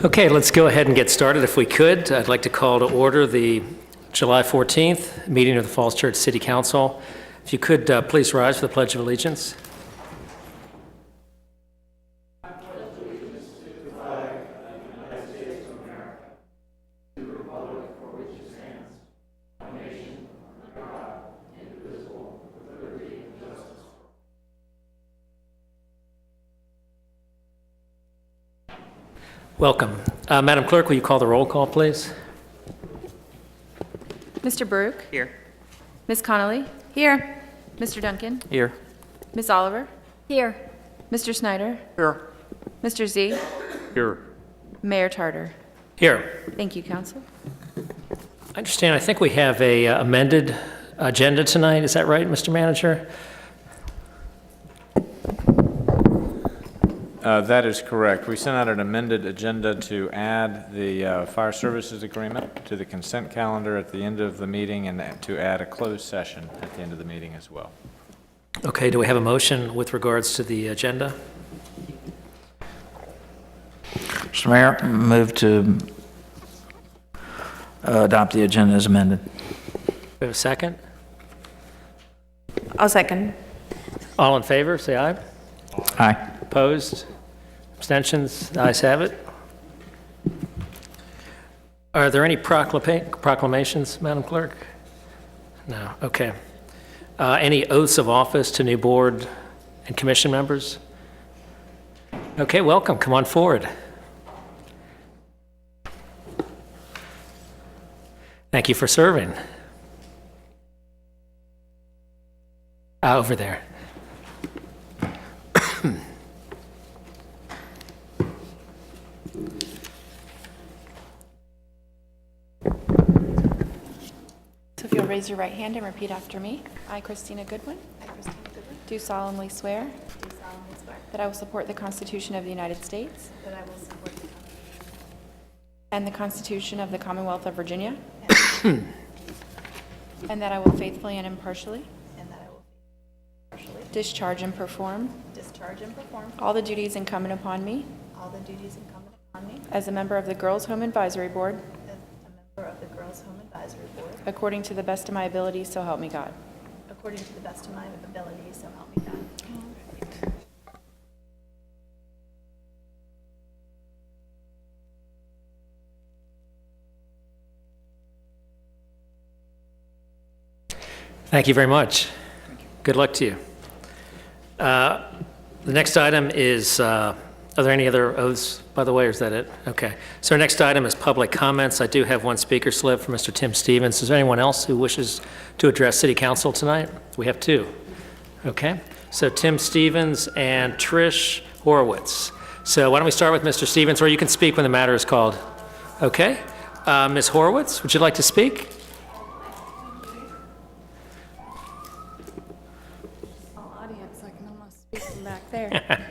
Okay, let's go ahead and get started if we could. I'd like to call to order the July 14th meeting of the Falls Church City Council. If you could please rise for the Pledge of Allegiance. Welcome. Madam Clerk, will you call the roll call, please? Mr. Baruch? Here. Ms. Connolly? Here. Mr. Duncan? Here. Ms. Oliver? Here. Mr. Snyder? Here. Mr. Z? Here. Mayor Tarter? Here. Thank you, Council. I understand, I think we have a amended agenda tonight. Is that right, Mr. Manager? That is correct. We sent out an amended agenda to add the fire services agreement to the consent calendar at the end of the meeting and to add a closed session at the end of the meeting as well. Okay, do we have a motion with regards to the agenda? Mr. Mayor, move to adopt the agenda as amended. We have a second? I'll second. All in favor, say aye. Aye. Opposed? Abstentions? The ayes have it. Are there any proclamations, Madam Clerk? No, okay. Any oaths of office to new board and commission members? Okay, welcome. Come on forward. Thank you for serving. Over there. So if you'll raise your right hand and repeat after me. I, Christina Goodwin. Do solemnly swear. That I will support the Constitution of the United States. That I will support the Constitution And the Constitution of the Commonwealth of Virginia. And that I will faithfully and impartially. Discharge and perform. All the duties incumbent upon me. As a member of the Girls Home Advisory Board. According to the best of my ability, so help me God. according to the best of my ability, so help me God. Thank you very much. Good luck to you. The next item is, are there any other oaths, by the way, or is that it? Okay. So our next item is public comments. I do have one speaker slip from Mr. Tim Stevens. Is there anyone else who wishes to address City Council tonight? We have two. Okay. So Tim Stevens and Trish Horowitz. So why don't we start with Mr. Stevens, or you can speak when the matter is called. Okay. Ms. Horowitz, would you like to speak? Audience, I can almost speak from back there.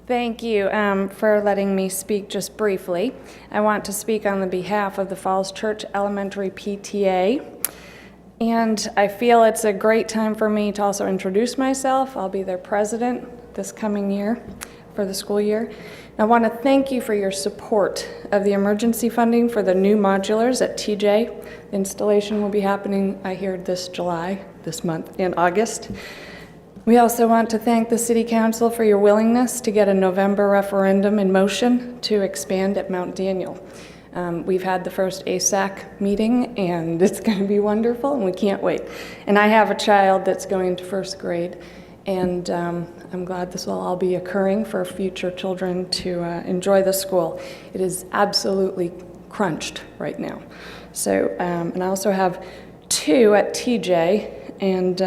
Thank you for letting me speak just briefly. I want to speak on the behalf of the Falls Church Elementary PTA. And I feel it's a great time for me to also introduce myself. I'll be their president this coming year for the school year. I want to thank you for your support of the emergency funding for the new modulars at TJ. The installation will be happening, I hear, this month in August. We also want to thank the City Council for your willingness to get a November referendum in motion to expand at Mount Daniel. We've had the first ASAC meeting, and it's going to be wonderful, and we can't wait. And I have a child that's going to first grade, and I'm glad this will all be occurring for future children to enjoy the school. It is absolutely crunched right now. So, and I also have two at TJ, and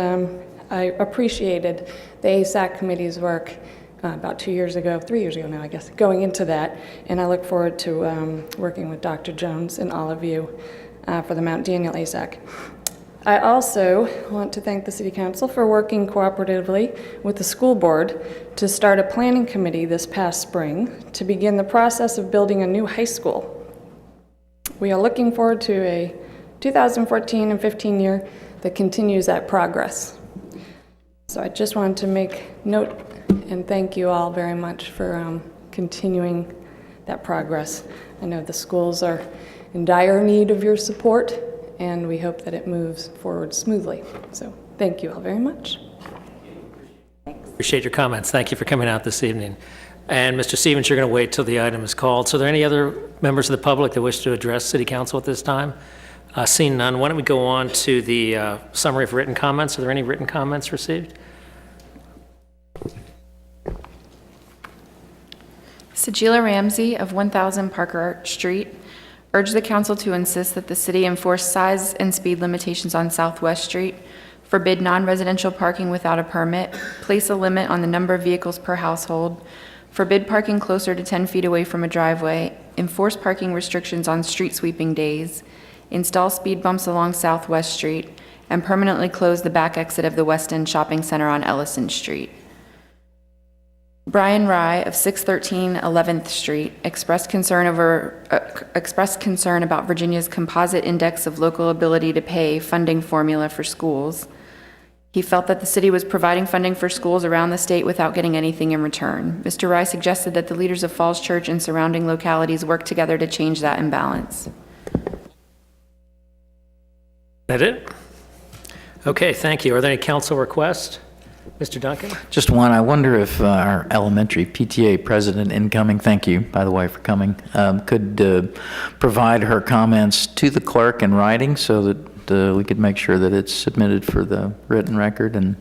I appreciated the ASAC committee's work about 3 years ago now, I guess, going into that. And I look forward to working with Dr. Jones and all of you for the Mount Daniel ASAC. I also want to thank the City Council for working cooperatively with the school board to start a planning committee this past spring to begin the process of building a new high school. We are looking forward to a 2014 and 15 year that continues that progress. So I just wanted to make note and thank you all very much for continuing that progress. I know the schools are in dire need of your support, and we hope that it moves forward smoothly. So thank you all very much. Appreciate your comments. Thank you for coming out this evening. And Mr. Stevens, you're going to wait till the item is called. So are there any other members of the public that wish to address City Council at this time? Seeing none, why don't we go on to the summary of written comments? Are there any written comments received? Sajila Ramsey of 1000 Parker Street urged the council to insist that the city enforce size and speed limitations on Southwest Street, forbid non-residential parking without a permit, place a limit on the number of vehicles per household, forbid parking closer to 10 feet away from a driveway, enforce parking restrictions on street sweeping days, install speed bumps along Southwest Street, and permanently close the back exit of the West End Shopping Center on Ellison Street. Brian Rye of 613 11th Street expressed concern about Virginia's composite index of local ability to pay funding formula for schools. He felt that the city was providing funding for schools around the state without getting anything in return. Mr. Rye suggested that the leaders of Falls Church and surrounding localities work together to change that imbalance. That it? Okay, thank you. Are there any council requests? Mr. Duncan? Just one, I wonder if our elementary PTA president incoming, thank you, by the way, for coming, could provide her comments to the clerk in writing so that we could make sure that it's submitted for the written record, and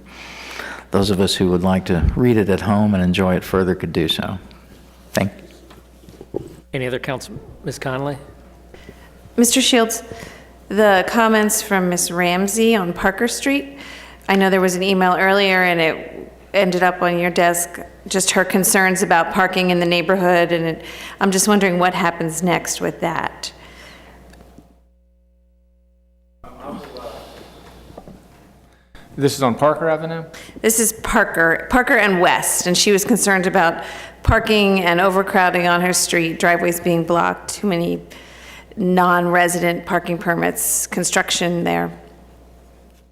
those of us who would like to read it at home and enjoy it further could do so. Thank you. Any other council? Ms. Connolly? Mr. Shields, the comments from Ms. Ramsey on Parker Street, I know there was an email earlier and it ended up on your desk, just her concerns about parking in the neighborhood, and I'm just wondering what happens next with that. This is on Parker Avenue? This is Parker and West, and she was concerned about parking and overcrowding on her street, driveways being blocked, too many non-resident parking permits, construction there.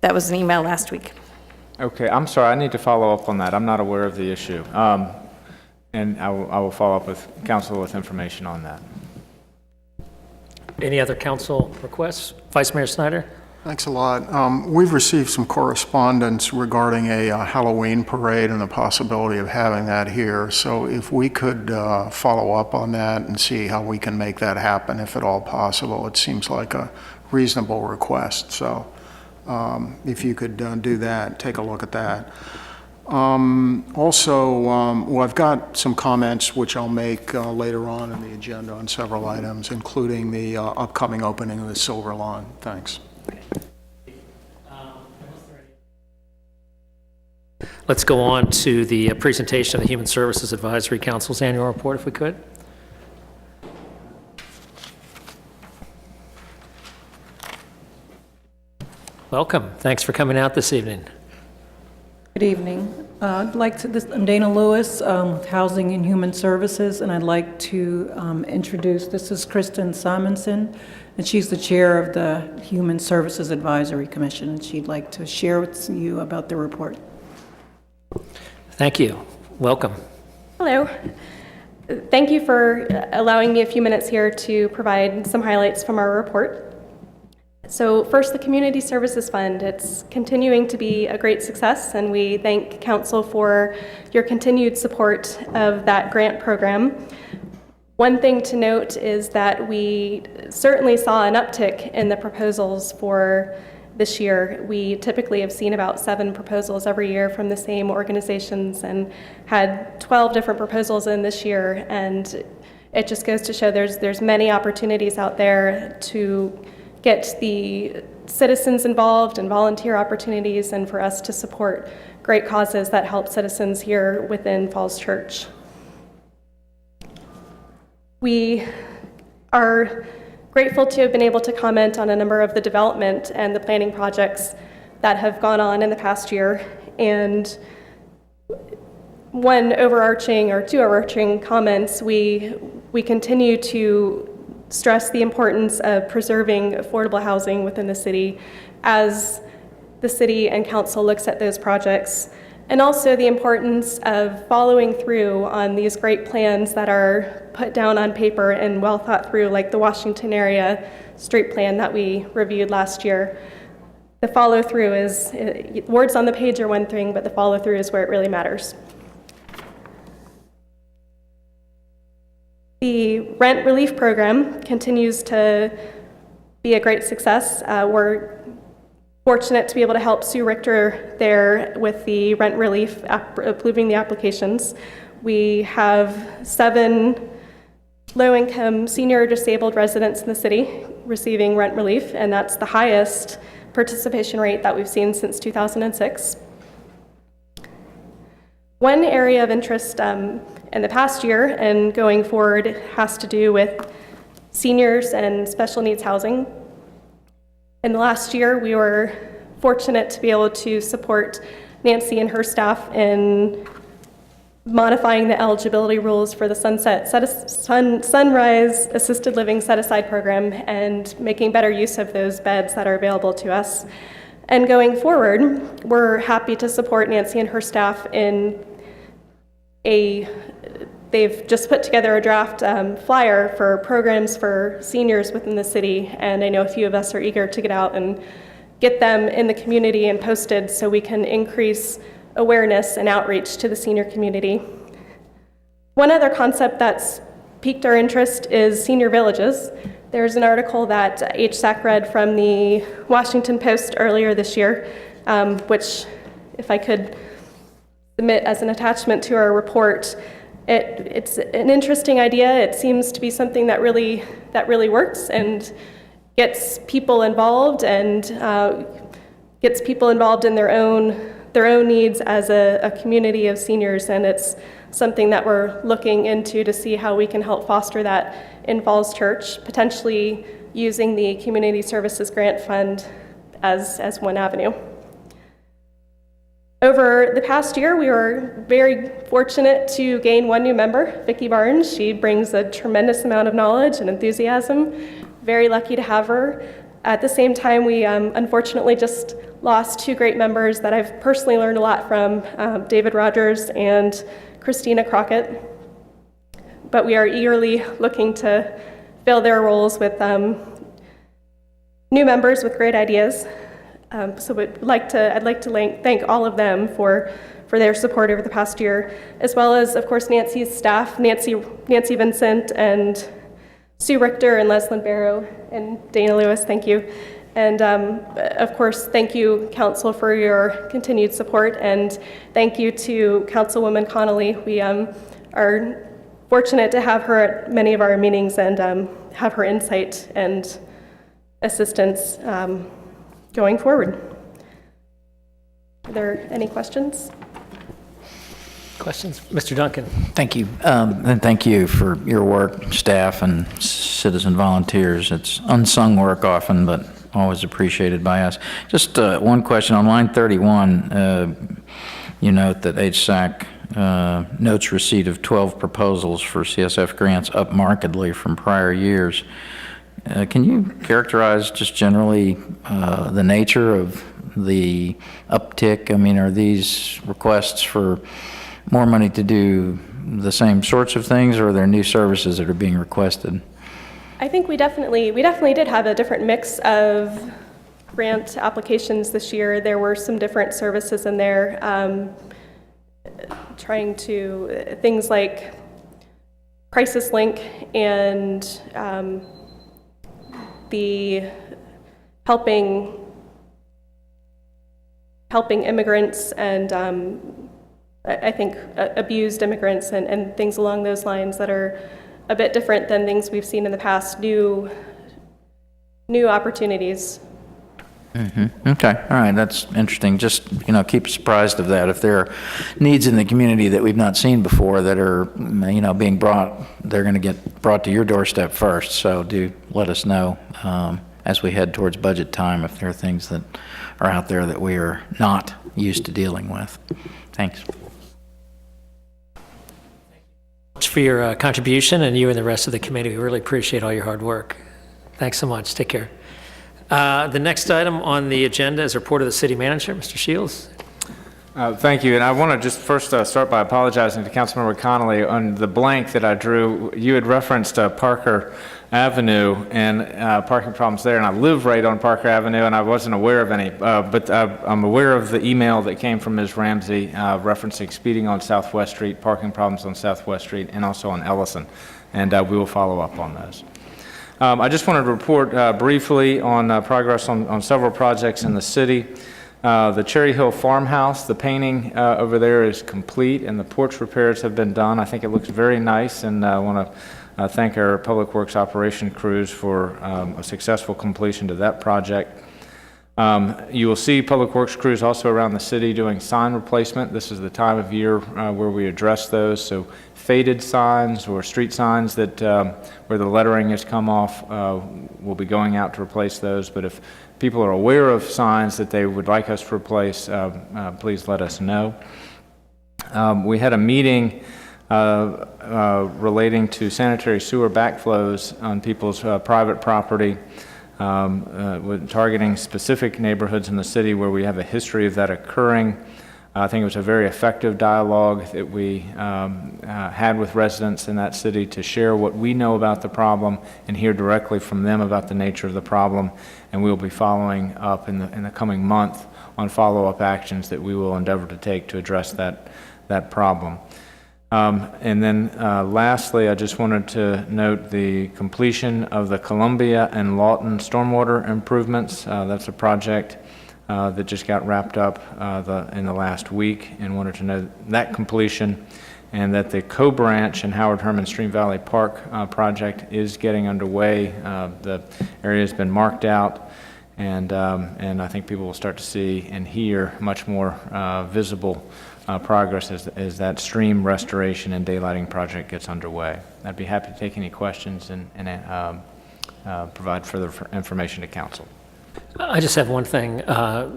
That was an email last week. Okay, I'm sorry, I need to follow up on that. I'm not aware of the issue. And I will follow up with council with information on that. Any other council requests? Vice Mayor Snyder? Thanks a lot. We've received some correspondence regarding a Halloween parade and the possibility of having that here. So if we could follow up on that and see how we can make that happen, if at all possible. It seems like a reasonable request. So if you could do that, take a look at that. Also, well, I've got some comments which I'll make later on in the agenda on several items, including the upcoming opening of the Silver Lawn. Thanks. Let's go on to the presentation of the Human Services Advisory Council's annual report, if we could. Welcome. Thanks for coming out this evening. Good evening. I'm Dana Lewis with Housing and Human Services, and I'd like to introduce, this is Kristen Simonson, and she's the chair of the Human Services Advisory Commission, and she'd like to share with you about the report. Thank you. Welcome. Hello. Thank you for allowing me a few minutes here to provide some highlights from our report. So first, the Community Services Fund. It's continuing to be a great success, and we thank Council for your continued support of that grant program. One thing to note is that we certainly saw an uptick in the proposals for this year. We typically have seen about 7 proposals every year from the same organizations and had 12 different proposals in this year, and it just goes to show there's many opportunities out there to get the citizens involved and volunteer opportunities, and for us to support great causes that help citizens here within Falls Church. We are grateful to have been able to comment on a number of the development and the planning projects that have gone on in the past year, and one overarching or 2 overarching comments, we continue to stress the importance of preserving affordable housing within the city as the city and council looks at those projects. and also the importance of following through on these great plans that are put down on paper and well thought through, like the Washington area street plan that we reviewed last year. The follow through is, words on the page are one thing, but the follow through is where it really matters. The rent relief program continues to be a great success. We're fortunate to be able to help Sue Richter there with the rent relief, approving the applications. We have 7 low-income senior or disabled residents in the city receiving rent relief, and that's the highest participation rate that we've seen since 2006. One area of interest in the past year and going forward has to do with seniors and special needs housing. In the last year, we were fortunate to be able to support Nancy and her staff in modifying the eligibility rules for the Sunrise Assisted Living Set-Aside Program and making better use of those beds that are available to us. And going forward, we're happy to support Nancy and her staff in they've just put together a draft flyer for programs for seniors within the city, and I know a few of us are eager to get out and get them in the community and posted so we can increase awareness and outreach to the senior community. One other concept that's piqued our interest is senior villages. There's an article that HSAC read from the Washington Post earlier this year, which, if I could submit as an attachment to our report, it's an interesting idea. It seems to be something that really works and gets people involved and gets people involved in their own needs as a community of seniors, and it's something that we're looking into to see how we can help foster that in Falls Church, potentially using the Community Services Grant Fund as one avenue. Over the past year, we were very fortunate to gain one new member, Vicki Barnes. She brings a tremendous amount of knowledge and enthusiasm. Very lucky to have her. At the same time, we unfortunately just lost 2 great members that I've personally learned a lot from, David Rogers and Christina Crockett. But we are eagerly looking to fill their roles with new members with great ideas. So I'd like to thank all of them for their support over the past year, as well as, of course, Nancy's staff, Nancy Vincent and Sue Richter and Leslyn Barrow and Dana Lewis, thank you. And of course, thank you, Council, for your continued support, and thank you to Councilwoman Connolly. We are fortunate to have her at many of our meetings and have her insight and assistance going forward. Are there any questions? Questions? Mr. Duncan? Thank you. And thank you for your work, staff and citizen volunteers. It's unsung work often, but always appreciated by us. Just one question. On line 31, you note that HSAC notes receipt of 12 proposals for CSF grants up markedly from prior years. Can you characterize just generally the nature of the uptick? I mean, are these requests for more money to do the same sorts of things, or are there new services that are being requested? I think we definitely did have a different mix of grant applications this year. There were some different services in there, trying to things like Crisis Link and the helping immigrants and I think abused immigrants and things along those lines that are a bit different than things we've seen in the past, new opportunities. Mm-hmm. Okay, all right, that's interesting. Just, keep us apprised of that. If there are needs in the community that we've not seen before that are, being brought, they're going to get brought to your doorstep first. So do let us know as we head towards budget time if there are things that are out there that we are not used to dealing with. Thanks. For your contribution, and you and the rest of the committee. We really appreciate all your hard work. Thanks so much. Take care. The next item on the agenda is report of the city manager, Mr. Shields. Thank you, and I want to just first start by apologizing to Councilmember Connolly on the blank that I drew. You had referenced Parker Avenue and parking problems there, and I live right on Parker Avenue, and I wasn't aware of any, but I'm aware of the email that came from Ms. Ramsey referencing speeding on Southwest Street, parking problems on Southwest Street, and also on Ellison, and we will follow up on those. I just wanted to report briefly on progress on several projects in the city. The Cherry Hill Farmhouse, the painting over there is complete and the porch repairs have been done. I think it looks very nice, and I want to thank our Public Works operation crews for a successful completion to that project. You will see Public Works crews also around the city doing sign replacement. This is the time of year where we address those. So faded signs or street signs that where the lettering has come off, we'll be going out to replace those. But if people are aware of signs that they would like us to replace, please let us know. We had a meeting relating to sanitary sewer backflows on people's private property, with targeting specific neighborhoods in the city where we have a history of that occurring. I think it was a very effective dialogue that we had with residents in that city to share what we know about the problem and hear directly from them about the nature of the problem. And we will be following up in the coming month on follow-up actions that we will endeavor to take to address that problem. And then lastly, I just wanted to note the completion of the Columbia and Lawton stormwater improvements. That's a project that just got wrapped up in the last week, and wanted to note that completion, and that the Co-Branch and Howard Herman Stream Valley Park project is getting underway. The area has been marked out, and I think people will start to see and hear much more visible progress as that stream restoration and daylighting project gets underway. I'd be happy to take any questions and provide further information to council. I just have one thing. Are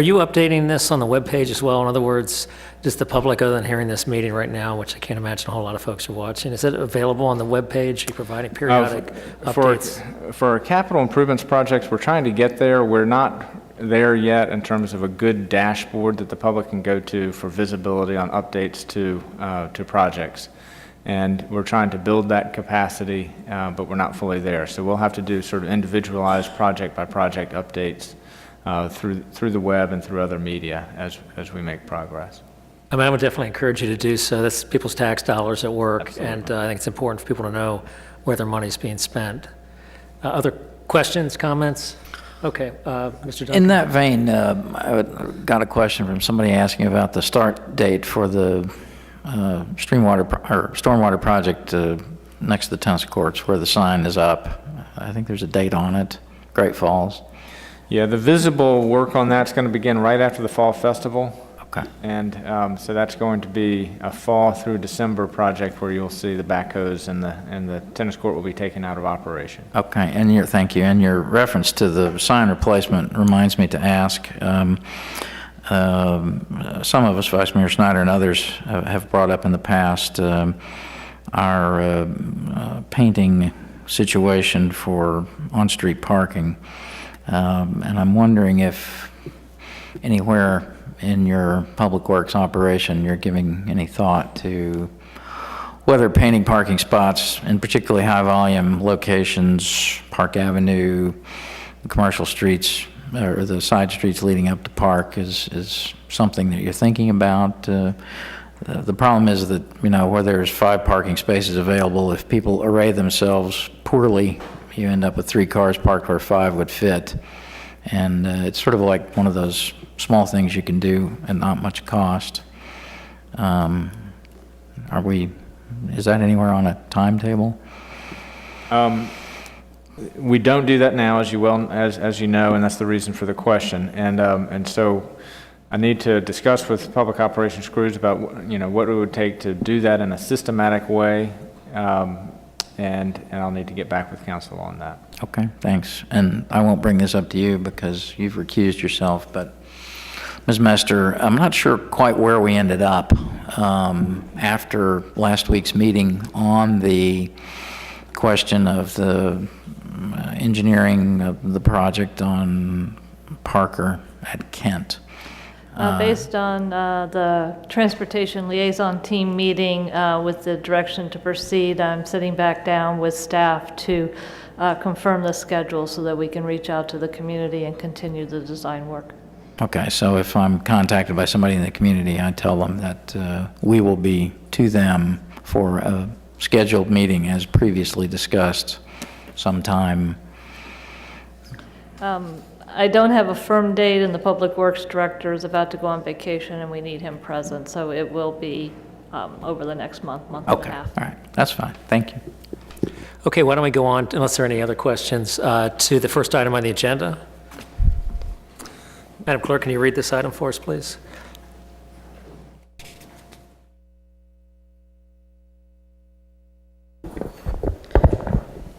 you updating this on the webpage as well? In other words, does the public, other than hearing this meeting right now, which I can't imagine a whole lot of folks are watching, is it available on the webpage? Are you providing periodic updates? For our capital improvements projects, we're trying to get there. We're not there yet in terms of a good dashboard that the public can go to for visibility on updates to projects. And we're trying to build that capacity, but we're not fully there. So we'll have to do sort of individualized project by project updates through the web and through other media as we make progress. I mean, I would definitely encourage you to do so. That's people's tax dollars at work. Absolutely. And I think it's important for people to know where their money's being spent. Other questions, comments? Okay, Mr. Duncan. In that vein, I got a question from somebody asking about the start date for the stormwater project next to the tennis courts where the sign is up. I think there's a date on it, Great Falls. Yeah, the visible work on that's going to begin right after the Fall Festival. Okay. And so that's going to be a fall through December project where you'll see the backhoes and the tennis court will be taken out of operation. Okay, and thank you. And your reference to the sign replacement reminds me to ask, some of us, Vice Mayor Snyder and others, have brought up in the past our painting situation for on-street parking. And I'm wondering if anywhere in your public works operation you're giving any thought to whether painting parking spots in particularly high-volume locations, Park Avenue, commercial streets, or the side streets leading up to Park is something that you're thinking about. The problem is that, where there's 5 parking spaces available, if people array themselves poorly, you end up with 3 cars parked where 5 would fit. And it's sort of like one of those small things you can do at not much cost. Is that anywhere on a timetable? We don't do that now, as you know, and that's the reason for the question. And so I need to discuss with public operations crews about what it would take to do that in a systematic way, and I'll need to get back with council on that. Okay, thanks. And I won't bring this up to you because you've recused yourself, but Ms. Mester, I'm not sure quite where we ended up after last week's meeting on the question of the engineering of the project on Parker at Kent. Based on the Transportation Liaison Team meeting with the direction to proceed, I'm sitting back down with staff to confirm the schedule so that we can reach out to the community and continue the design work. Okay, so if I'm contacted by somebody in the community, I tell them that we will be to them for a scheduled meeting as previously discussed sometime. I don't have a firm date, and the Public Works Director is about to go on vacation, and we need him present, so it will be over the next month and a Okay, half. all right, that's fine. Thank you. Okay, why don't we go on, unless there are any other questions, to the first item on the agenda. Madam Clerk, can you read this item for us, please?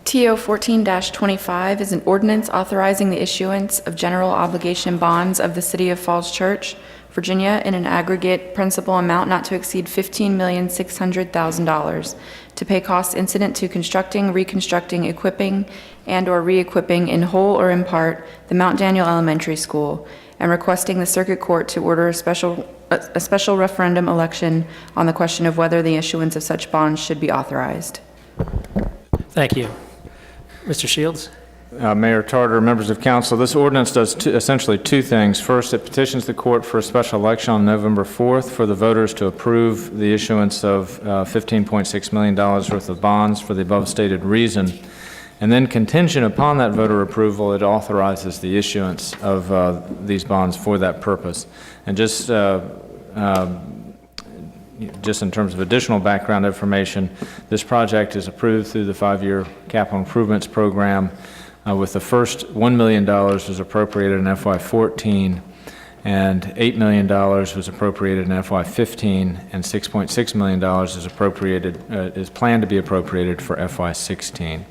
TO 14-25 is an ordinance authorizing the issuance of general obligation bonds of the City of Falls Church, Virginia, in an aggregate principal amount not to exceed $15,600,000 to pay costs incident to constructing, reconstructing, equipping, and/or re-equipping in whole or in part the Mount Daniel Elementary School, and requesting the Circuit Court to order a special referendum election on the question of whether the issuance of such bonds should be authorized. Thank you. Mr. Shields? Mayor Tarter, members of council, this ordinance does essentially two things. First, it petitions the court for a special election on November 4th for the voters to approve the issuance of $15.6 million worth of bonds for the above stated reason. And then contingent upon that voter approval, it authorizes the issuance of these bonds for that purpose. And just in terms of additional background information, this project is approved through the 5-year capital improvements program, with the first $1 million was appropriated in FY14, and $8 million was appropriated in FY15, and $6.6 million is planned to be appropriated for FY16.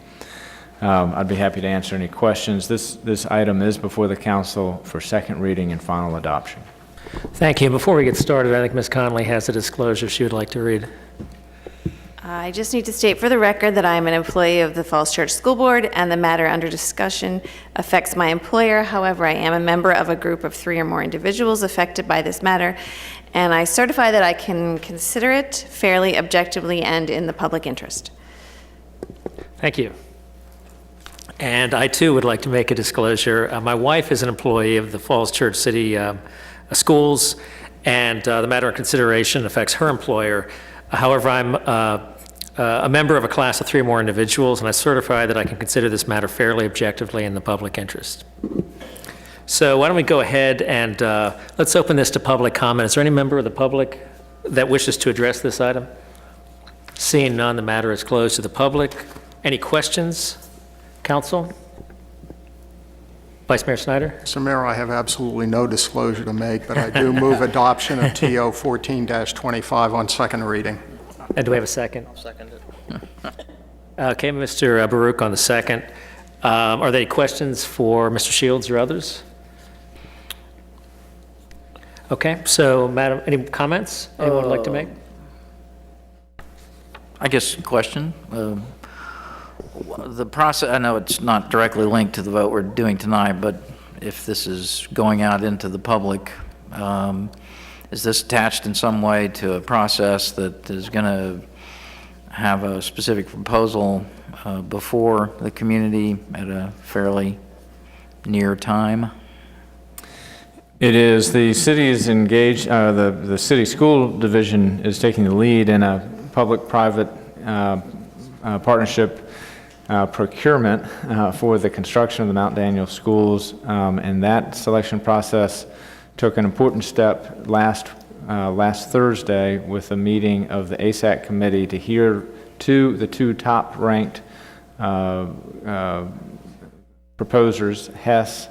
I'd be happy to answer any questions. This item is before the council for second reading and final adoption. Thank you. Before we get started, I think Ms. Conley has a disclosure she would like to read. I just need to state for the record that I am an employee of the Falls Church School Board, and the matter under discussion affects my employer. However, I am a member of a group of 3 or more individuals affected by this matter, and I certify that I can consider it fairly, objectively, and in the public interest. Thank you. And I, too, would like to make a disclosure. My wife is an employee of the Falls Church City Schools, and the matter of consideration affects her employer. However, I'm a member of a class of 3 or more individuals, and I certify that I can consider this matter fairly, objectively, in the public interest. So why don't we go ahead and let's open this to public comment. Is there any member of the public that wishes to address this item? Seeing none, the matter is closed to the public. Any questions, council? Vice Mayor Snyder? Mr. Mayor, I have absolutely no disclosure to make, but I do move adoption of TO 14-25 on second reading. And do we have a second? I'll second it. Okay, Mr. Baruch on the second. Are there any questions for Mr. Shields or others? Okay, so Madam, any comments anyone would like to make? I guess question. The process, I know it's not directly linked to the vote we're doing tonight, but if this is going out into the public, is this attached in some way to a process that is going to have a specific proposal before the community at a fairly near time? It is. The city is engaged, the city school division is taking the lead in a public-private partnership procurement for the construction of the Mount Daniel schools, and that selection process took an important step last Thursday with a meeting of the ASAC committee to hear the two top-ranked proposers, Hess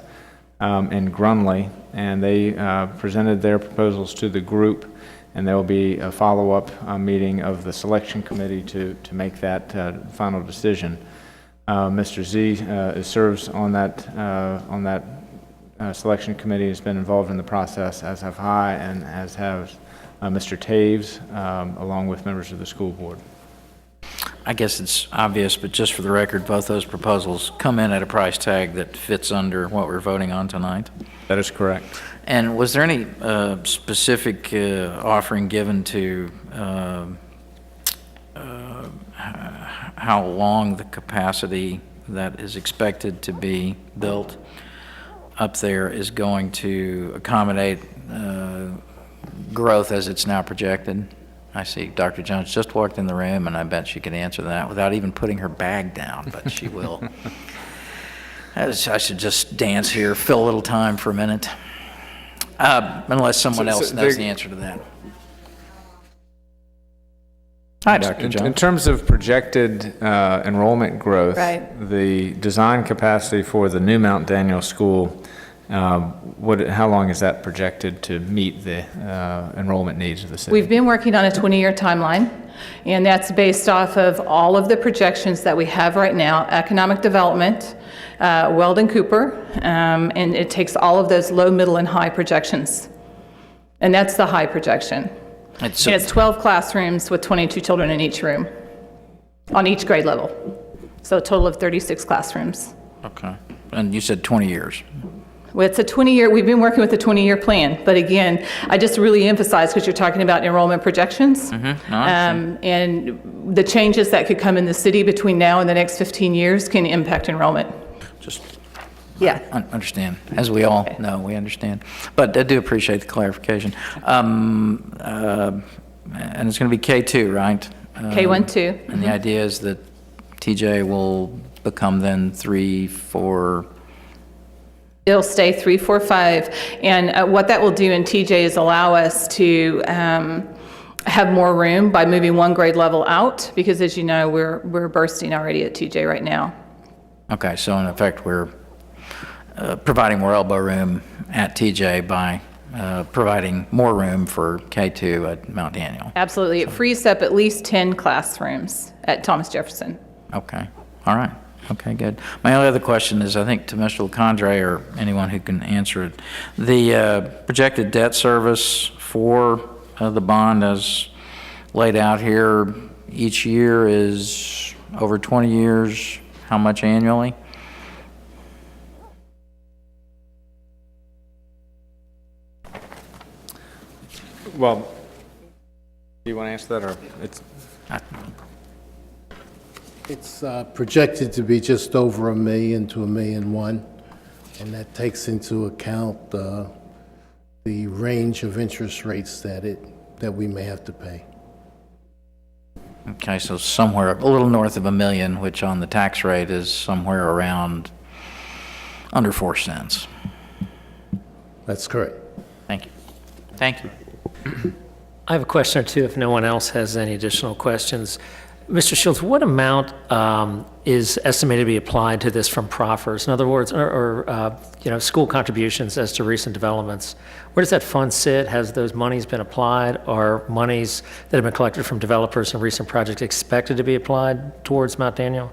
and Grunley, and they presented their proposals to the group, and there will be a follow-up meeting of the selection committee to make that final decision. Mr. Z serves on that selection committee, has been involved in the process, as have I, and as have Mr. Taves, along with members of the school board. I guess it's obvious, but just for the record, both those proposals come in at a price tag that fits under what we're voting on tonight. That is correct. And was there any specific offering given to how long the capacity that is expected to be built up there is going to accommodate growth as it's now projected? I see Dr. Jones just walked in the room, and I bet she could answer that without even putting her bag down, but she will. I should just dance here, fill a little time for a minute, unless someone else knows the answer to that. Hi, Dr. Jones. In terms of projected enrollment growth, Right. the design capacity for the new Mount Daniel School, how long is that projected to meet the enrollment needs of the city? We've been working on a 20-year timeline, and that's based off of all of the projections that we have right now, economic development, Weldon Cooper, and it takes all of those low, middle, and high projections. And that's the high projection. And it's 12 classrooms with 22 children in each room, on each grade level. So a total of 36 classrooms. Okay. And you said 20 years. Well, it's a 20-year, we've been working with a 20-year plan, but again, I just really emphasize, because you're talking about enrollment projections, and the changes that could come in the city between now and the next 15 years can impact enrollment. Just Yeah. understand. As we all know, we understand. But I do appreciate the clarification. And it's going to be K2, right? K1, 2. And the idea is that TJ will become then 3, 4... It'll stay 3, 4, 5, and what that will do in TJ is allow us to have more room by moving one grade level out, because as you know, we're bursting already at TJ right now. Okay, so in effect, we're providing more elbow room at TJ by providing more room for K2 at Mount Daniel. Absolutely. It frees up at least 10 classrooms at Thomas Jefferson. Okay, all right. Okay, good. My only other question is, I think to Mr. LeCondre or anyone who can answer it, the projected debt service for the bond as laid out here each year is over 20 years, how much annually? Well, do you want to answer that, or it's? It's projected to be just over $1 million to $1.1 million, and that takes into account the range of interest rates that we may have to pay. Okay, so somewhere a little north of $1 million, which on the tax rate is somewhere around under 4 cents. That's correct. Thank you. Thank you. I have a question or two if no one else has any additional questions. Mr. Shields, what amount is estimated to be applied to this from proffers? In other words, or school contributions as to recent developments? Where does that fund sit? Has those monies been applied? Are monies that have been collected from developers and recent projects expected to be applied towards Mount Daniel?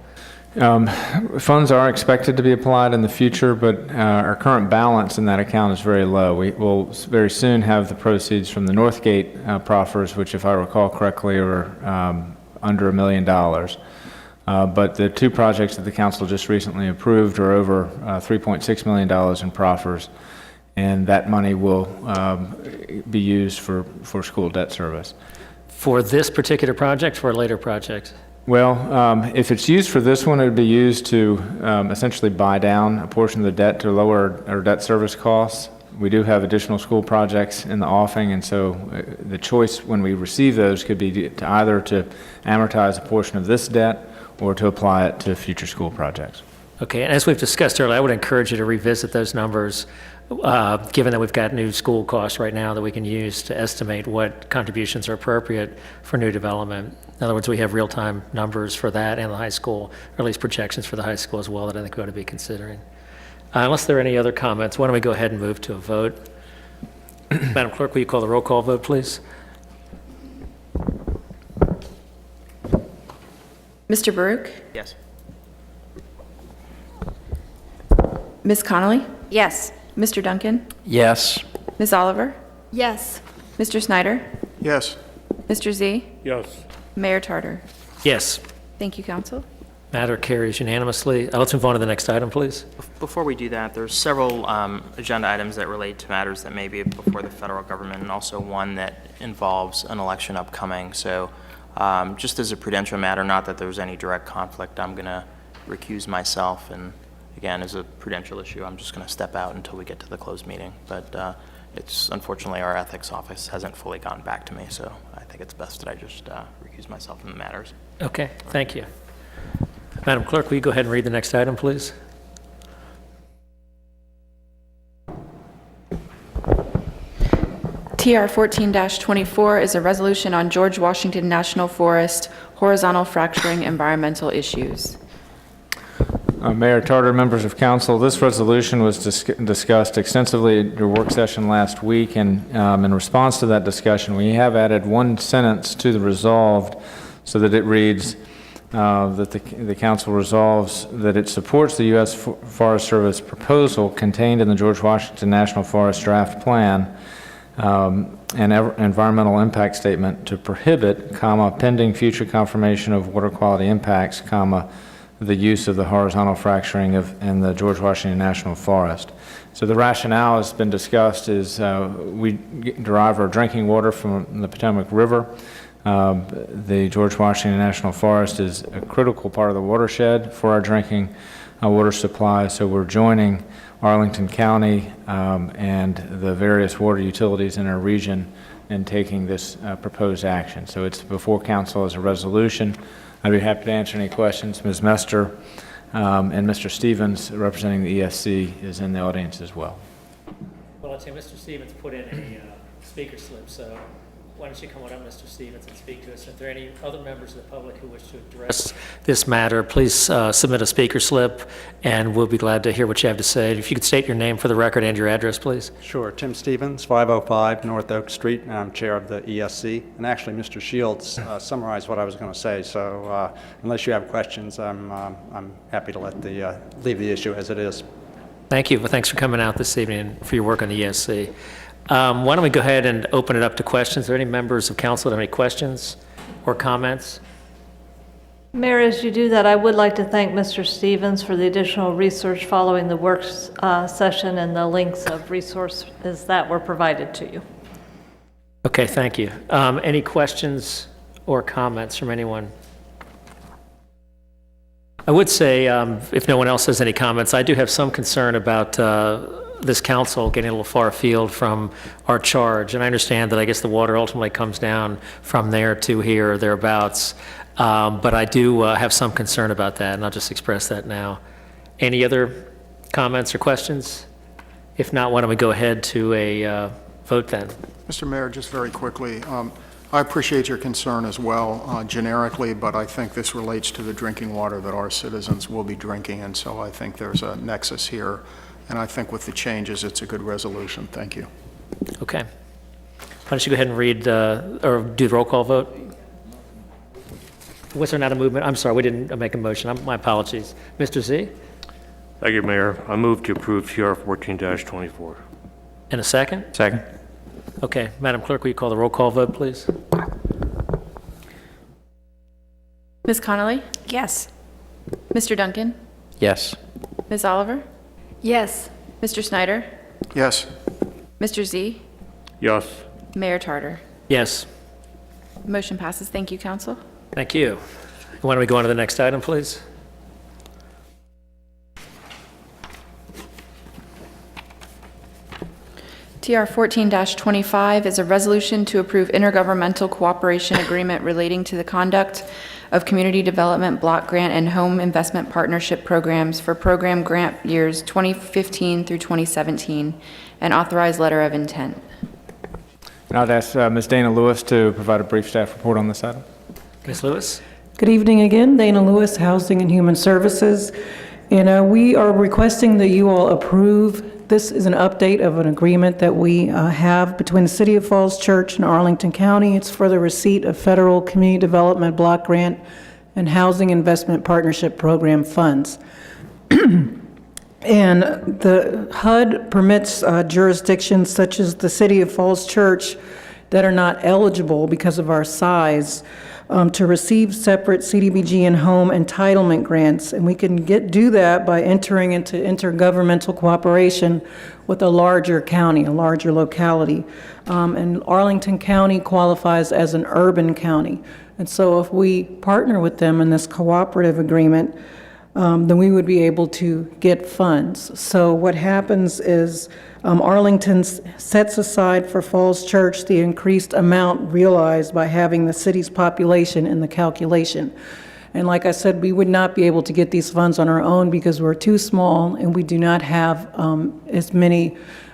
Funds are expected to be applied in the future, but our current balance in that account is very low. We will very soon have the proceeds from the Northgate proffers, which, if I recall correctly, are under $1 million. But the two projects that the council just recently approved are over $3.6 million in proffers, and that money will be used for school debt service. For this particular project, for a later project? Well, if it's used for this one, it would be used to essentially buy down a portion of the debt to lower our debt service costs. We do have additional school projects in the offing, and so the choice when we receive those could be to either to amortize a portion of this debt or to apply it to future school projects. Okay, and as we've discussed earlier, I would encourage you to revisit those numbers, given that we've got new school costs right now that we can use to estimate what contributions are appropriate for new development. In other words, we have real-time numbers for that and the high school, or at least projections for the high school as well, that I think we ought to be considering. Unless there are any other comments, why don't we go ahead and move to a vote? Madam Clerk, will you call the roll call vote, please? Mr. Baruch? Yes. Ms. Connolly? Yes. Mr. Duncan? Yes. Ms. Oliver? Yes. Mr. Snyder? Yes. Mr. Z? Yes. Mayor Tarter? Yes. Thank you, council. Matter carries unanimously. Let's move on to the next item, please. Before we do that, there's several agenda items that relate to matters that may be before the federal government, and also one that involves an election upcoming. So just as a prudential matter, not that there's any direct conflict, I'm going to recuse myself. And again, as a prudential issue, I'm just going to step out until we get to the closed meeting. But it's unfortunately our ethics office hasn't fully gotten back to me, so I think it's best that I just recuse myself from the matters. Okay, thank you. Madam Clerk, will you go ahead and read the next item, please? TR 14-24 is a resolution on George Washington National Forest horizontal fracturing environmental issues. Mayor Tarter, members of council, this resolution was discussed extensively at your work session last week, and in response to that discussion, we have added one sentence to the resolved so that it reads that the council resolves that it supports the U.S. Forest Service proposal contained in the George Washington National Forest Draft Plan and environmental impact statement to prohibit, pending future confirmation of water quality impacts, the use of the horizontal fracturing in the George Washington National Forest. So the rationale has been discussed is we derive our drinking water from the Potomac River. The George Washington National Forest is a critical part of the watershed for our drinking water supply, so we're joining Arlington County and the various water utilities in our region in taking this proposed action. So it's before council as a resolution. I'd be happy to answer any questions. Ms. Mester and Mr. Stevens, representing the ESC, is in the audience as well. Well, I'd say Mr. Stevens put in a speaker slip, so why don't you come on up, Mr. Stevens, and speak to us. If there are any other members of the public who wish to address this matter, please submit a speaker slip, and we'll be glad to hear what you have to say. If you could state your name for the record and your address, please. Sure. Tim Stevens, 505 North Oak Street, and I'm chair of the ESC. And actually, Mr. Shields summarized what I was going to say, so unless you have questions, I'm happy to leave the issue as it is. Thank you. Well, thanks for coming out this evening and for your work on the ESC. Why don't we go ahead and open it up to questions? Are there any members of council that have any questions or comments? Mayor, as you do that, I would like to thank Mr. Stevens for the additional research following the work session and the links of resources that were provided to you. Okay, thank you. Any questions or comments from anyone? I would say, if no one else has any comments, I do have some concern about this council getting a little far afield from our charge. And I understand that I guess the water ultimately comes down from there to here or thereabouts. But I do have some concern about that, and I'll just express that now. Any other comments or questions? If not, why don't we go ahead to a vote then? Mr. Mayor, just very quickly, I appreciate your concern as well, generically, but I think this relates to the drinking water that our citizens will be drinking, and so I think there's a nexus here. And I think with the changes, it's a good resolution. Thank you. Okay. Why don't you go ahead and read or do the roll call vote? Was there not a movement? I'm sorry, we didn't make a motion. My apologies. Mr. Z? Thank you, Mayor. I move to approve TR 14-24. In a second? Second. Okay. Madam Clerk, will you call the roll call vote, please? Ms. Connolly? Yes. Mr. Duncan? Yes. Ms. Oliver? Yes. Mr. Snyder? Yes. Mr. Z? Yes. Mayor Tarter? Yes. Motion passes. Thank you, council. Thank you. Why don't we go on to the next item, please? TR 14-25 is a resolution to approve intergovernmental cooperation agreement relating to the conduct of community development block grant and home investment partnership programs for program grant years 2015 through 2017, and authorized letter of intent. And I'd ask Ms. Dana Lewis to provide a brief staff report on this item. Ms. Lewis? Good evening again. Dana Lewis, Housing and Human Services. And we are requesting that you all approve. This is an update of an agreement that we have between the City of Falls Church and Arlington County. It's for the receipt of federal community development block grant and housing investment partnership program funds. And the HUD permits jurisdictions such as the City of Falls Church that are not eligible because of our size to receive separate CDBG and home entitlement grants. And we can do that by entering into intergovernmental cooperation with a larger county, a larger locality. And Arlington County qualifies as an urban county. And so if we partner with them in this cooperative agreement, then we would be able to get funds. So what happens is Arlington sets aside for Falls Church the increased amount realized by having the city's population in the calculation. And like I said, we would not be able to get these funds on our own because we're too small and we do not have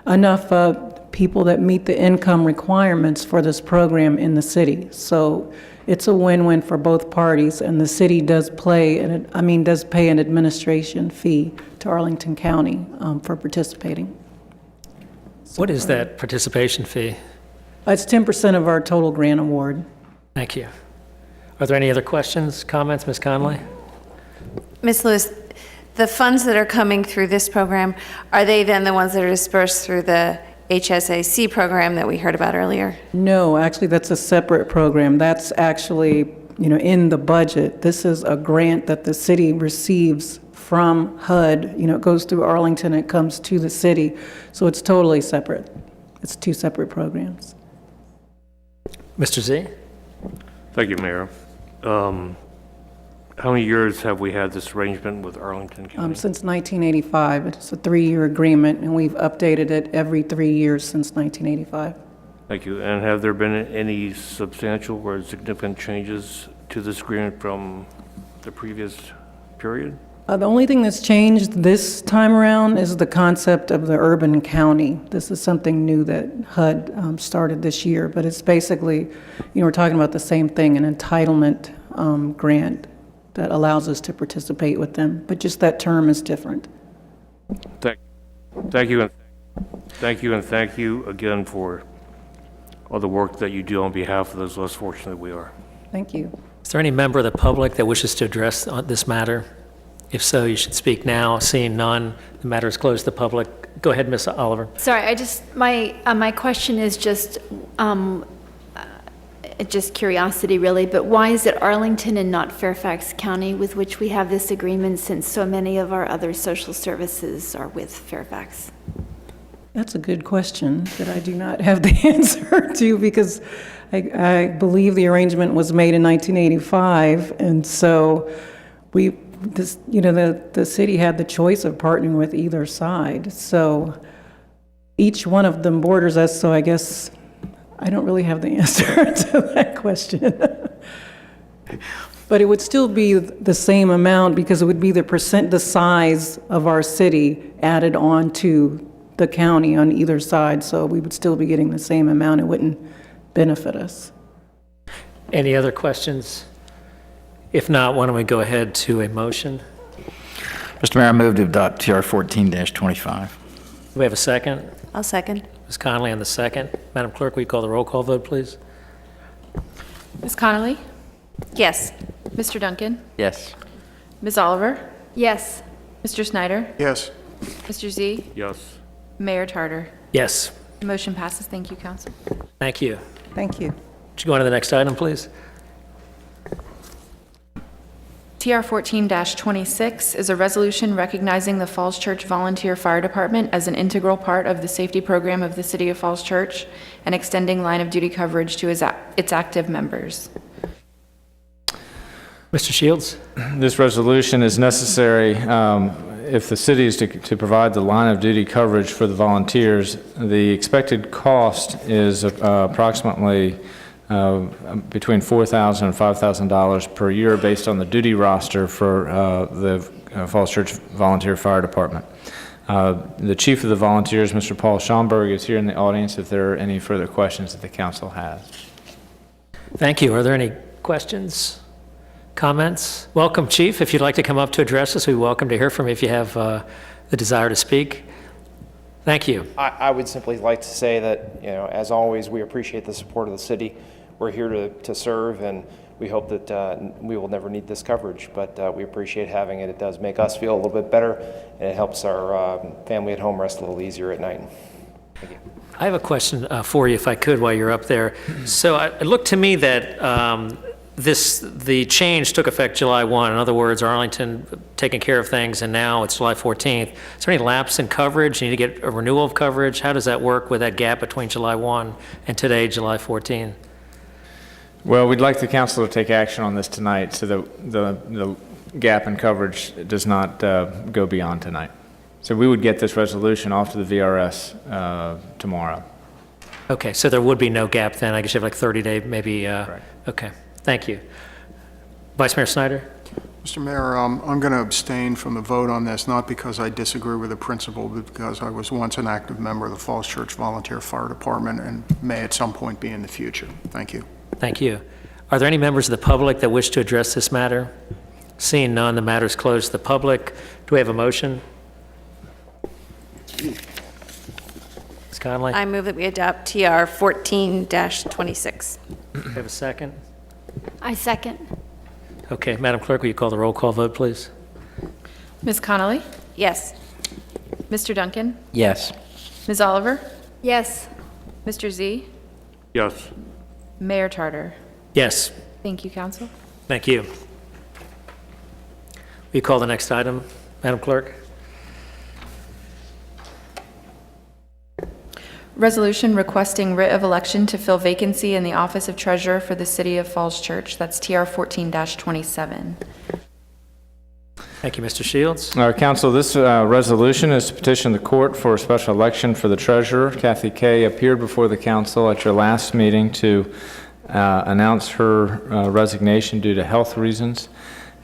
enough people that meet the income requirements for this program in the city. So it's a win-win for both parties, and the city does pay an administration fee to Arlington County for participating. What is that participation fee? It's 10% of our total grant award. Thank you. Are there any other questions, comments, Ms. Conley? Ms. Lewis, the funds that are coming through this program, are they then the ones that are dispersed through the HSAC program that we heard about earlier? No, actually, that's a separate program. That's actually, in the budget. This is a grant that the city receives from HUD. It goes through Arlington, it comes to the city. So it's totally separate. It's two separate programs. Mr. Z? Thank you, Mayor. How many years have we had this arrangement with Arlington County? Since 1985. It's a 3-year agreement, and we've updated it every 3 years since 1985. Thank you. And have there been any substantial or significant changes to this agreement from the previous period? The only thing that's changed this time around is the concept of the urban county. This is something new that HUD started this year, but it's basically, we're talking about the same thing, an entitlement grant that allows us to participate with them, but just that term is different. Thank you, and thank you again for all the work that you do on behalf of those less fortunate that we are. Thank you. Is there any member of the public that wishes to address this matter? If so, you should speak now. Seeing none, the matter is closed to the public. Go ahead, Ms. Oliver. Sorry, my question is just curiosity really, but why is it Arlington and not Fairfax County with which we have this agreement, since so many of our other social services are with Fairfax? That's a good question that I do not have the answer to, because I believe the arrangement was made in 1985, and so the city had the choice of partnering with either side. So each one of them borders us, so I guess I don't really have the answer to that question. But it would still be the same amount, because it would be the size of our city added on to the county on either side. So we would still be getting the same amount. It wouldn't benefit us. Any other questions? If not, why don't we go ahead to a motion? Mr. Mayor, I move to adopt TR 14-25. Do we have a second? I'll second. Ms. Connolly on the second. Madam Clerk, will you call the roll call vote, please? Ms. Connolly? Yes. Mr. Duncan? Yes. Ms. Oliver? Yes. Mr. Snyder? Yes. Mr. Z? Yes. Mayor Tarter? Yes. The motion passes. Thank you, Council. Thank you. Thank you. Would you go on to the next item, please? TR 14-26 is a resolution recognizing the Falls Church Volunteer Fire Department as an integral part of the safety program of the City of Falls Church and extending line of duty coverage to its active members. Mr. Shields? This resolution is necessary if the city is to provide the line of duty coverage for the volunteers. The expected cost is approximately between $4,000 and $5,000 per year based on the duty roster for the Falls Church Volunteer Fire Department. The Chief of the Volunteers, Mr. Paul Schomburg, is here in the audience if there are any further questions that the council has. Thank you. Are there any questions, comments? Welcome, Chief. If you'd like to come up to address us, we'd be welcome to hear from you if you have the desire to speak. Thank you. I would simply like to say that, as always, we appreciate the support of the city. We're here to serve, and we hope that we will never need this coverage, but we appreciate having it. It does make us feel a little bit better, and it helps our family at home rest a little easier at night. Thank you. I have a question for you, if I could, while you're up there. So it looked to me that the change took effect July 1. In other words, Arlington taking care of things, and now it's July 14th. Is there any lapse in coverage? You need to get a renewal of coverage? How does that work with that gap between July 1 and today, July 14? Well, we'd like the council to take action on this tonight so that the gap in coverage does not go beyond tonight. So we would get this resolution off to the VRS tomorrow. Okay, so there would be no gap then. I guess you have like 30-day maybe. Right. Okay, thank you. Vice Mayor Snyder? Mr. Mayor, I'm going to abstain from the vote on this, not because I disagree with the principle, but because I was once an active member of the Falls Church Volunteer Fire Department and may at some point be in the future. Thank you. Thank you. Are there any members of the public that wish to address this matter? Seeing none, the matter is closed to the public. Do we have a motion? Ms. Conley? I move that we adopt TR 14-26. Do we have a second? I second. Okay, Madam Clerk, will you call the roll call vote, please? Ms. Connolly? Yes. Mr. Duncan? Yes. Ms. Oliver? Yes. Mr. Z? Yes. Mayor Tarter? Yes. Thank you, council. Thank you. Will you call the next item, Madam Clerk? Resolution requesting writ of election to fill vacancy in the office of treasurer for the City of Falls Church. That's TR 14-27. Thank you, Mr. Shields. Council, this resolution is to petition the court for a special election for the treasurer. Kathy Kay appeared before the council at your last meeting to announce her resignation due to health reasons,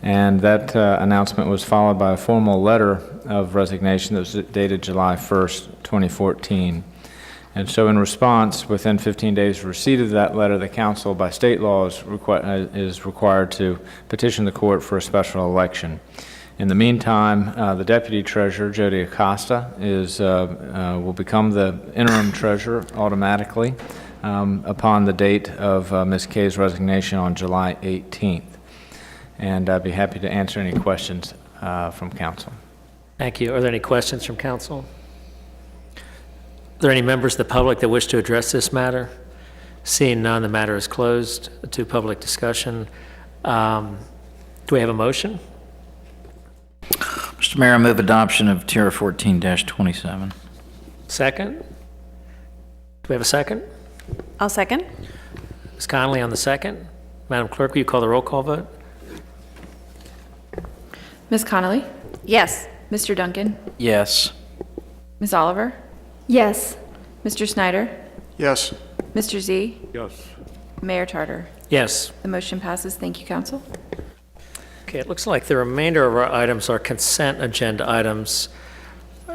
and that announcement was followed by a formal letter of resignation that was dated July 1st, 2014. And so in response, within 15 days of receipt of that letter, the council by state law is required to petition the court for a special election. In the meantime, the deputy treasurer, Jody Acosta, will become the interim treasurer automatically upon the date of Ms. Kay's resignation on July 18th. And I'd be happy to answer any questions from council. Thank you. Are there any questions from council? Are there any members of the public that wish to address this matter? Seeing none, the matter is closed to public discussion. Do we have a motion? Mr. Mayor, I move adoption of TR 14-27. Second? Do we have a second? I'll second. Ms. Connolly on the second. Madam Clerk, will you call the roll call vote? Ms. Connolly? Yes. Mr. Duncan? Yes. Ms. Oliver? Yes. Mr. Snyder? Yes. Mr. Z? Yes. Mayor Tarter? Yes. The motion passes. Thank you, council. Okay, it looks like the remainder of our items are consent agenda items.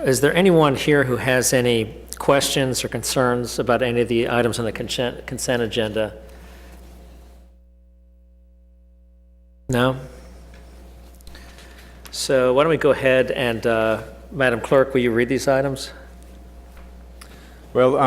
Is there anyone here who has any questions or concerns about any of the items on the consent agenda? No? So why don't we go ahead and, Madam Clerk, will you read these items? Well,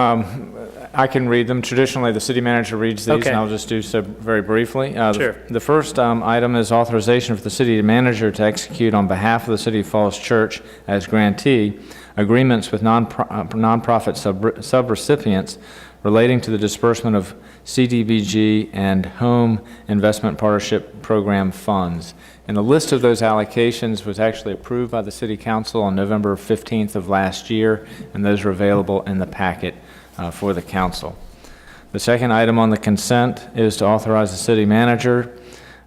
I can read them. Traditionally, the city manager reads these, Okay. and I'll just do so very briefly. Sure. The first item is authorization for the city manager to execute on behalf of the City of Falls Church as grantee agreements with nonprofit subrecipients relating to the disbursement of CDBG and Home Investment Partnership Program funds. And a list of those allocations was actually approved by the City Council on November 15th of last year, and those are available in the packet for the council. The second item on the consent is to authorize the city manager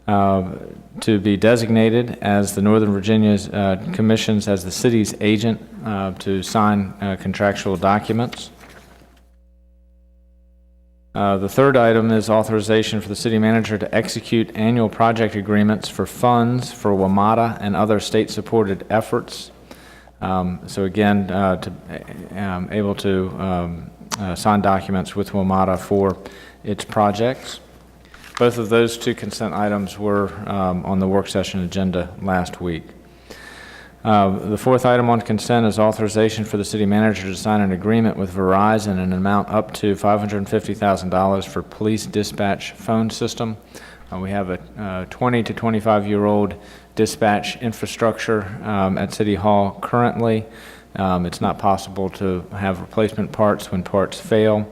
to be designated as the Northern Virginia's commissions as the city's agent to sign contractual documents. The third item is authorization for the city manager to execute annual project agreements for funds for WMATA and other state-supported efforts. So again, able to sign documents with WMATA for its projects. Both of those two consent items were on the work session agenda last week. The fourth item on consent is authorization for the city manager to sign an agreement with Verizon in an amount up to $550,000 for police dispatch phone system. We have a 20 to 25-year-old dispatch infrastructure at City Hall currently. It's not possible to have replacement parts when parts fail,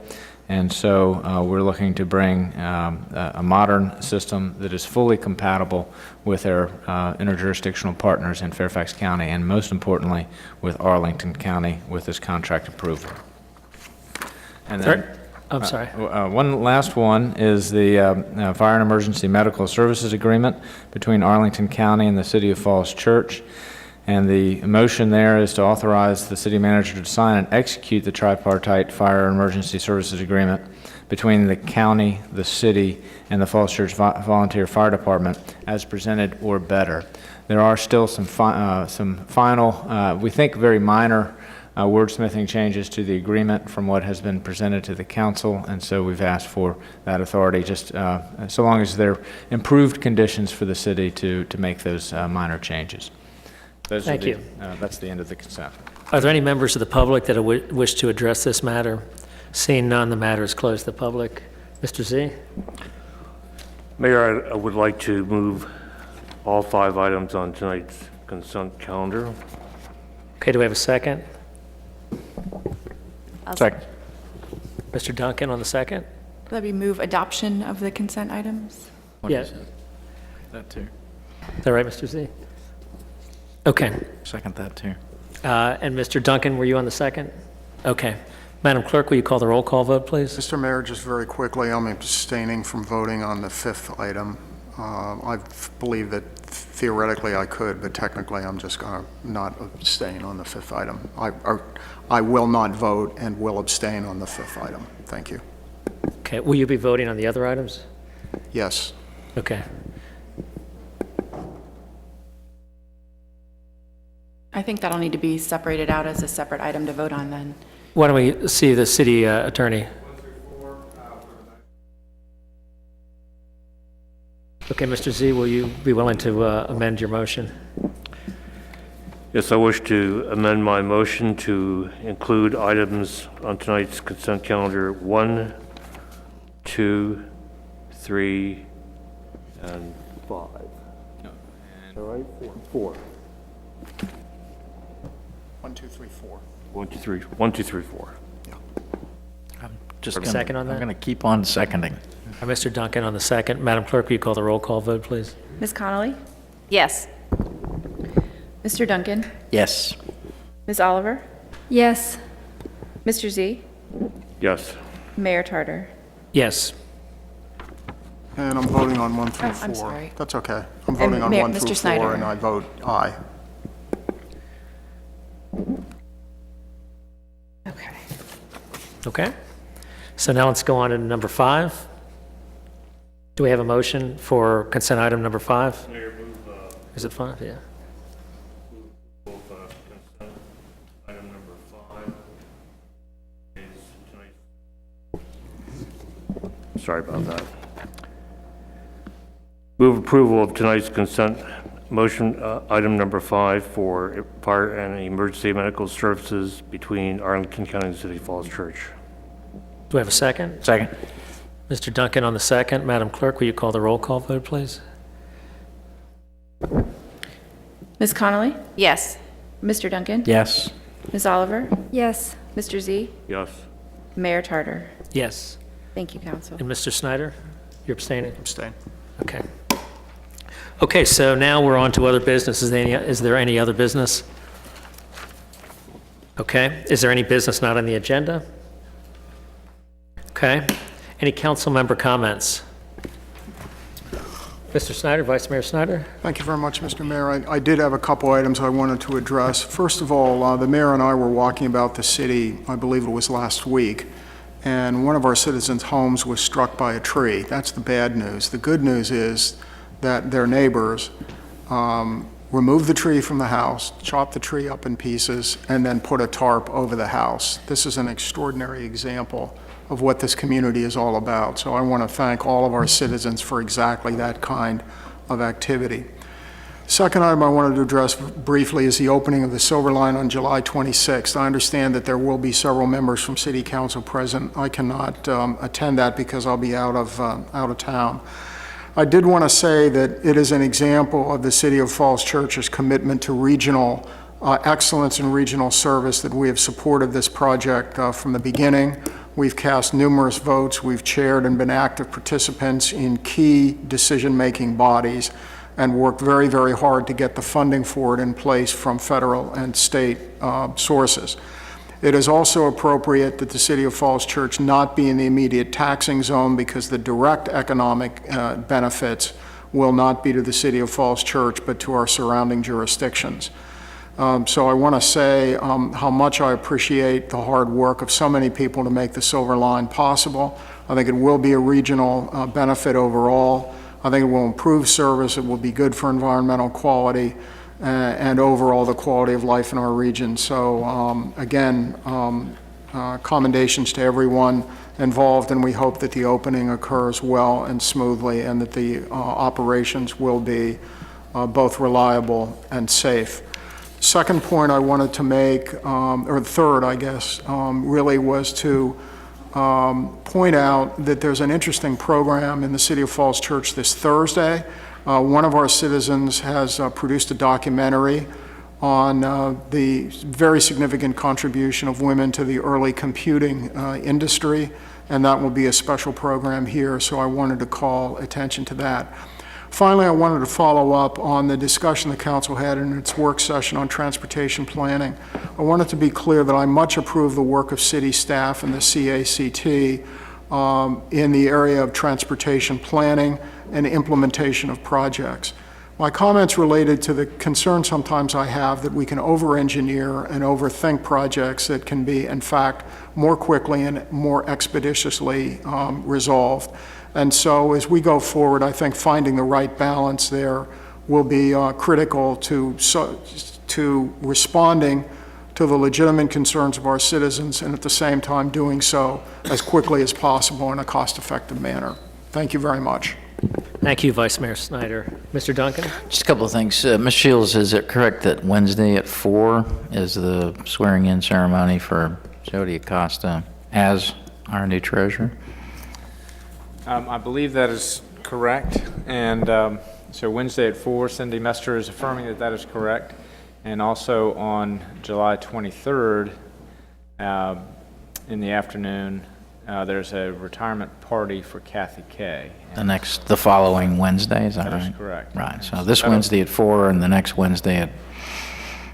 And so we're looking to bring a modern system that is fully compatible with our interjurisdictional partners in Fairfax County, and most importantly, with Arlington County with this contract approval. And then, I'm sorry. one last one is the Fire and Emergency Medical Services Agreement between Arlington County and the City of Falls Church. And the motion there is to authorize the city manager to sign and execute the tripartite fire and emergency services agreement between the county, the city, and the Falls Church Volunteer Fire Department as presented or better. There are still some final, we think very minor wordsmithing changes to the agreement from what has been presented to the council, and so we've asked for that authority, just so long as there are improved conditions for the city to make those minor changes. Thank you. That's the end of the consent. Are there any members of the public that wish to address this matter? Seeing none, the matter is closed to the public. Mr. Z? Mayor, I would like to move all 5 items on tonight's consent calendar. Okay, do we have a second? Second. Mr. Duncan on the second? Let me move adoption of the consent items. Yes. That too. Is that right, Mr. Z? Okay. Second that too. And Mr. Duncan, were you on the second? Okay. Madam Clerk, will you call the roll call vote, please? Mr. Mayor, just very quickly, I'm abstaining from voting on the 5th item. I believe that theoretically I could, but technically I'm just going to not abstain on the 5th item. I will not vote and will abstain on the 5th item. Thank you. Okay. Will you be voting on the other items? Yes. Okay. I think that'll need to be separated out as a separate item to vote on then. Why don't we see the city attorney? Okay, Mr. Z, will you be willing to amend your motion? Yes, I wish to amend my motion to include items on tonight's consent calendar 1, 2, 3, and 5. All right, 4. 1, 2, 3, 4. 1, 2, 3, 1, 2, 3, 4. For a second on that? I'm going to keep on seconding. Mr. Duncan on the second. Madam Clerk, will you call the roll call vote, please? Ms. Connolly? Yes. Mr. Duncan? Yes. Ms. Oliver? Yes. Mr. Z? Yes. Mayor Tarter? Yes. And I'm voting on 1 through 4. I'm sorry. That's okay. I'm voting on Mayor- 1 Mr. through 4, Snyder. and I vote aye. Okay. Okay. So now let's go on to number 5. Do we have a motion for consent item number 5? Mayor, move, Is it 5? Yeah. consent item number 5 is tonight's. Sorry about that. Move approval of tonight's consent motion, item number 5 for fire and emergency medical services between Arlington County and City Falls Church. Do we have a second? Second. Mr. Duncan on the second. Madam Clerk, will you call the roll call vote, please? Ms. Connolly? Yes. Mr. Duncan? Yes. Ms. Oliver? Yes. Mr. Z? Yes. Mayor Tarter? Yes. Thank you, council. And Mr. Snyder, you're abstaining? Abstain. Okay. Okay, so now we're on to other business. Is there any other business? Okay. Is there any business not on the agenda? Okay. Any council member comments? Mr. Snyder, Vice Mayor Snyder? Thank you very much, Mr. Mayor. I did have a couple items I wanted to address. First of all, the mayor and I were walking about the city, I believe it was last week, and one of our citizens' homes was struck by a tree. That's the bad news. The good news is that their neighbors removed the tree from the house, chopped the tree up in pieces, and then put a tarp over the house. This is an extraordinary example of what this community is all about. So I want to thank all of our citizens for exactly that kind of activity. Second item I wanted to address briefly is the opening of the Silver Line on July 26th. I understand that there will be several members from City Council present. I cannot attend that because I'll be out of town. I did want to say that it is an example of the City of Falls Church's commitment to regional excellence and regional service that we have supported this project from the beginning. We've cast numerous votes. We've chaired and been active participants in key decision-making bodies and worked very, very hard to get the funding for it in place from federal and state sources. It is also appropriate that the City of Falls Church not be in the immediate taxing zone because the direct economic benefits will not be to the City of Falls Church, but to our surrounding jurisdictions. So I want to say how much I appreciate the hard work of so many people to make the Silver Line possible. I think it will be a regional benefit overall. I think it will improve service. It will be good for environmental quality and overall the quality of life in our region. So again, commendations to everyone involved, and we hope that the opening occurs well and smoothly and that the operations will be both reliable and safe. Second point I wanted to make, or third, I guess, really was to point out that there's an interesting program in the City of Falls Church this Thursday. One of our citizens has produced a documentary on the very significant contribution of women to the early computing industry, and that will be a special program here, so I wanted to call attention to that. Finally, I wanted to follow up on the discussion the council had in its work session on transportation planning. I wanted to be clear that I much approve the work of city staff and the CACT in the area of transportation planning and implementation of projects. My comments related to the concern sometimes I have that we can over-engineer and overthink projects that can be, in fact, more quickly and more expeditiously resolved. And so as we go forward, I think finding the right balance there will be critical to responding to the legitimate concerns of our citizens and at the same time doing so as quickly as possible in a cost-effective manner. Thank you very much. Thank you, Vice Mayor Snyder. Mr. Duncan? Just a couple of things. Ms. Shields, is it correct that Wednesday at 4 is the swearing-in ceremony for Jody Acosta as our new treasurer? I believe that is correct, and so Wednesday at 4, Cindy Mester is affirming that that is correct, and also on July 23rd in the afternoon, there's a retirement party for Kathy Kay. The following Wednesday, is that right? That is correct. Right, so this Wednesday at 4 and the next Wednesday at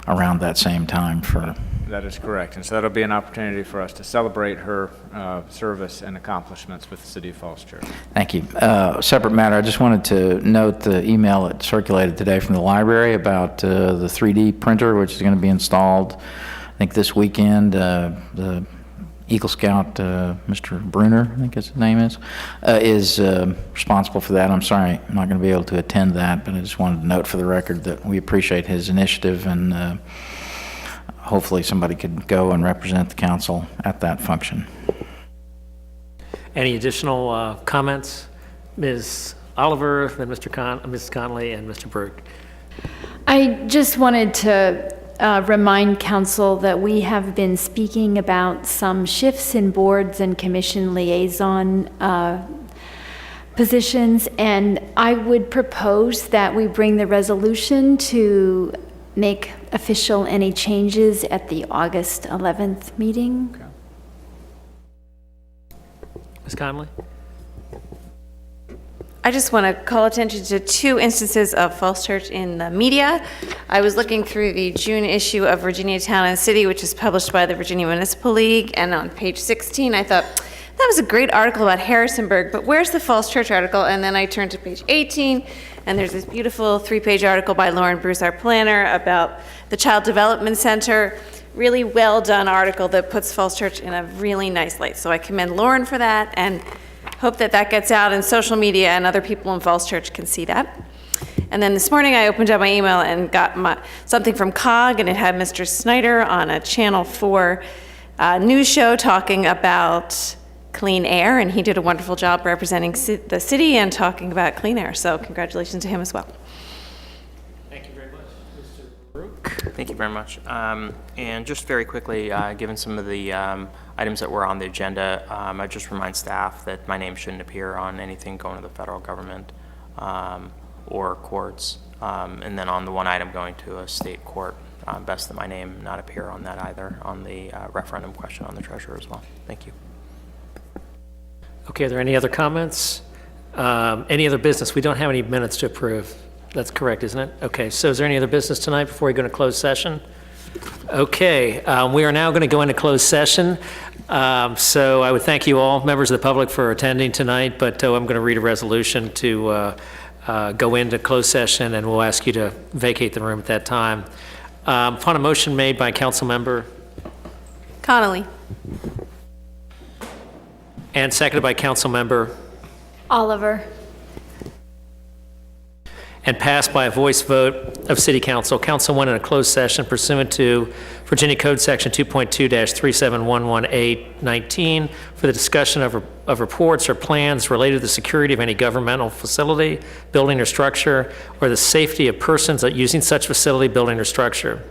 around that same time for... That is correct, and so that'll be an opportunity for us to celebrate her service and accomplishments with the City of Falls Church. Thank you. Separate matter, I just wanted to note the email that circulated today from the library about the 3D printer, which is going to be installed, I think, this weekend. The Eagle Scout, Mr. Bruner, I think his name is responsible for that. I'm sorry, I'm not going to be able to attend that, but I just wanted to note for the record that we appreciate his initiative, and hopefully somebody could go and represent the council at that function. Any additional comments? Ms. Oliver, then Ms. Conley, and Mr. Berg. I just wanted to remind council that we have been speaking about some shifts in boards and commission liaison positions, and I would propose that we bring the resolution to make official any changes at the August 11th meeting. Okay. Ms. Conley? I just want to call attention to 2 instances of Falls Church in the media. I was looking through the June issue of Virginia Town and City, which is published by the Virginia Municipal League, and on page 16, I thought, that was a great article about Harrisonburg, but where's the Falls Church article? And then I turned to page 18, and there's this beautiful 3-page article by Lauren Bruce, our planner, about the Child Development Center. Really well done article that puts Falls Church in a really nice light. So I commend Lauren for that, and hope that that gets out in social media and other people in Falls Church can see that. And then this morning I opened up my email and got something from COG, and it had Mr. Snyder on a Channel 4 news show talking about clean air, and he did a wonderful job representing the city and talking about clean air. So congratulations to him as well. Thank you very much. Mr. Baruch? Thank you very much. And just very quickly, given some of the items that were on the agenda, I just remind staff that my name shouldn't appear on anything going to the federal government or courts. And then on the one item going to a state court, best that my name not appear on that either, on the referendum question on the treasurer as well. Thank you. Okay, are there any other comments? Any other business? We don't have any minutes to approve. That's correct, isn't it? Okay, so is there any other business tonight before we go into closed session? Okay, we are now going to go into closed session. So I would thank you all, members of the public, for attending tonight, but I'm going to read a resolution to go into closed session, and we'll ask you to vacate the room at that time. Upon a motion made by council member Connolly. and seconded by council member Oliver. and passed by a voice vote of City Council. Council went in a closed session pursuant to Virginia Code Section 2.2-3711819 for the discussion of reports or plans related to the security of any governmental facility, building, or structure, or the safety of persons using such facility, building, or structure.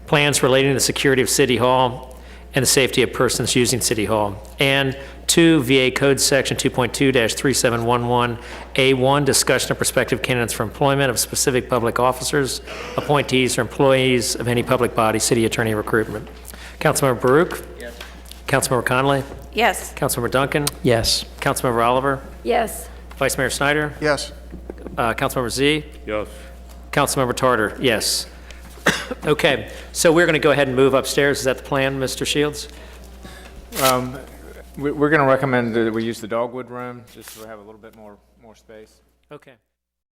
Plans relating to the security of City Hall and the safety of persons using City Hall. And 2, VA Code Section 2.2-3711A1, discussion of prospective candidates for employment of specific public officers, appointees, or employees of any public body, city attorney recruitment. Councilmember Baruch? Yes. Councilmember Connolly? Yes. Councilmember Duncan? Yes. Councilmember Oliver? Yes. Vice Mayor Snyder? Yes. Councilmember Z? Yes. Councilmember Tartar? Yes. Okay, so we're going to go ahead and move upstairs. Is that the plan, Mr. Shields? We're going to recommend that we use the Dogwood room, just to have a little bit more space. Okay.